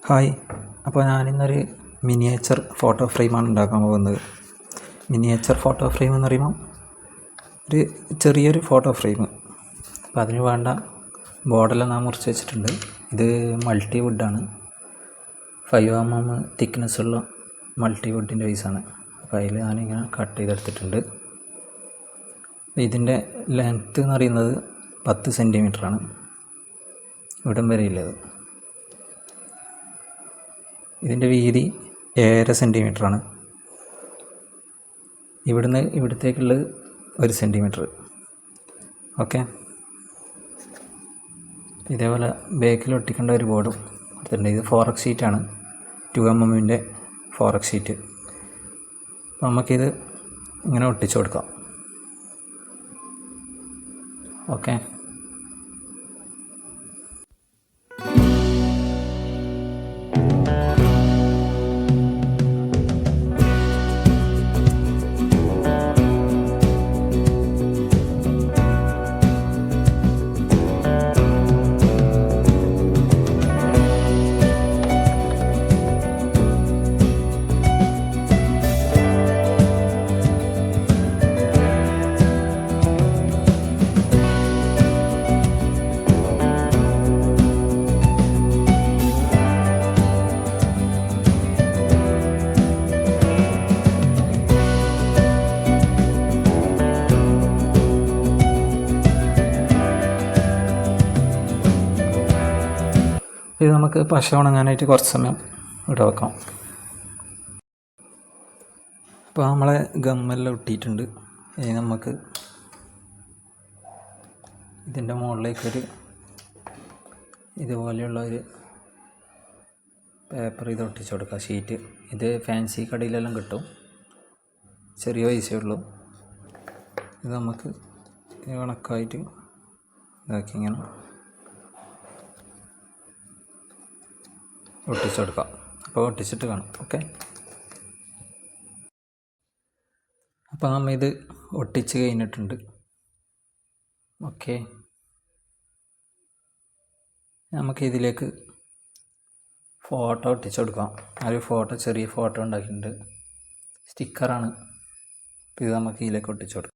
Hi. അപ്പോൾ ഞാനിന്നൊരു miniature photo ഫ്രെയിമാണ് ഉണ്ടാക്കാൻ പോകുന്നത്. മിനിയേച്ചർ ഫോട്ടോ ഫ്രെയിം എന്ന് പറയുമ്പോൾ ഒരു ചെറിയൊരു ഫോട്ടോ ഫ്രെയിം. അപ്പോൾ അതിന് വേണ്ട ബോർഡെല്ലാം നാം മുറിച്ച് വെച്ചിട്ടുണ്ട്. ഇത് മൾട്ടി വുഡാണ്, 5 mm തിക്നെസ്സുള്ള മൾട്ടി വുഡിൻ്റെ പീസാണ്. അപ്പോൾ അതിൽ ഞാനിങ്ങനെ കട്ട് ചെയ്തെടുത്തിട്ടുണ്ട്. ഇതിൻ്റെ ലെങ്ത്ത് എന്ന് പറയുന്നത് 10 സെൻറ്റിമീറ്ററാണ്, ഇവിടം വരെയുള്ളത്. ഇതിൻ്റെ വീതി 7.5 സെൻറ്റിമീറ്ററാണ്. ഇവിടുന്ന് ഇവിടത്തേക്കുള്ളത് 1 സെൻറ്റിമീറ്റർ. ഓക്കെ. ഇതേപോലെ ബാക്കിൽ ഒട്ടിക്കേണ്ട ഒരു ബോർഡും അടുത്തുണ്ട്. ഇത് 4x ഷീറ്റാണ്, 2 mm 4x ഷീറ്റ്. അപ്പോൾ നമുക്കിത് ഇങ്ങനെ ഒട്ടിച്ചു കൊടുക്കാം. ഓക്കെ. ഇത് നമുക്ക് പശ ഉണങ്ങാനായിട്ട് കുറച്ച് സമയം ഇവിടെ വെക്കാം. അപ്പോൾ നമ്മളെ ഗമ്മെല്ലാം ഒട്ടിയിട്ടുണ്ട്. ഇനി നമുക്ക് ഇതിൻ്റെ മുകളിലേക്കൊരു ഇതുപോലെയുള്ള ഒരു പേപ്പർ ഇത് ഒട്ടിച്ചു കൊടുക്കുക, ഷീറ്റ്. ഇത് ഫാൻസി കടയിലെല്ലാം കിട്ടും, ചെറിയ പൈസയേ ഉള്ളൂ. ഇത് നമുക്ക് കണക്കായിട്ട് ഇതാക്കി ഇങ്ങനെ ഒട്ടിച്ചെടുക്കാം. അപ്പോൾ ഒട്ടിച്ചിട്ട് കാണാം. ഓക്കെ. അപ്പോൾ നമ്മൾ ഇത് ഒട്ടിച്ച് കഴിഞ്ഞിട്ടുണ്ട്. ഓക്കെ. നമുക്ക് ഇതിലേക്ക് ഫോട്ടോ ഒട്ടിച്ചെടുക്കാം. ഒരു ഫോട്ടോ, ചെറിയ ഫോട്ടോ ഉണ്ടാക്കിയിട്ടുണ്ട്, സ്റ്റിക്കറാണ്. ഇത് നമുക്ക് ഇതിലേക്ക് ഒട്ടിച്ചു കൊടുക്കാം.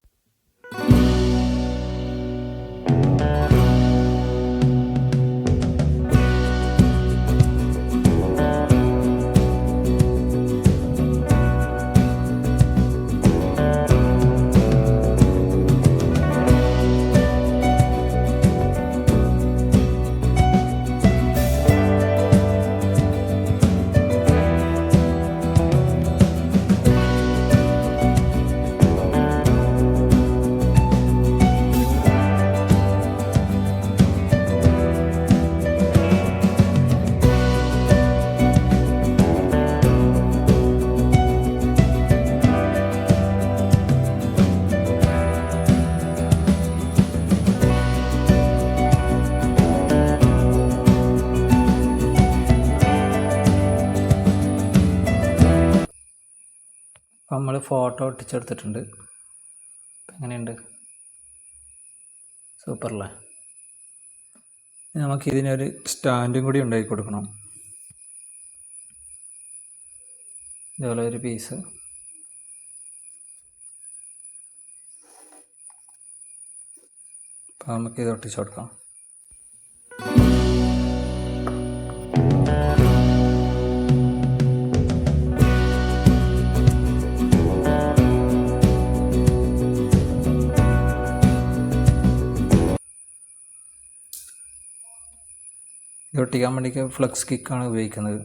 അപ്പോൾ നമ്മൾ ഫോട്ടോ ഒട്ടിച്ചെടുത്തിട്ടുണ്ട്. എങ്ങനെയുണ്ട്? സൂപ്പറല്ലേ? നമുക്കിതിനൊരു സ്റ്റാൻഡും കൂടി ഉണ്ടാക്കി കൊടുക്കണം. ഇതുപോലെ ഒരു പീസ്. അപ്പോൾ നമുക്കിത് ഒട്ടിച്ചു കൊടുക്കാം. ഇത് ഒട്ടിക്കാൻ വേണ്ടിയിട്ട് ഫ്ലെക്സ് കിക്കാണ് ഉപയോഗിക്കുന്നത്.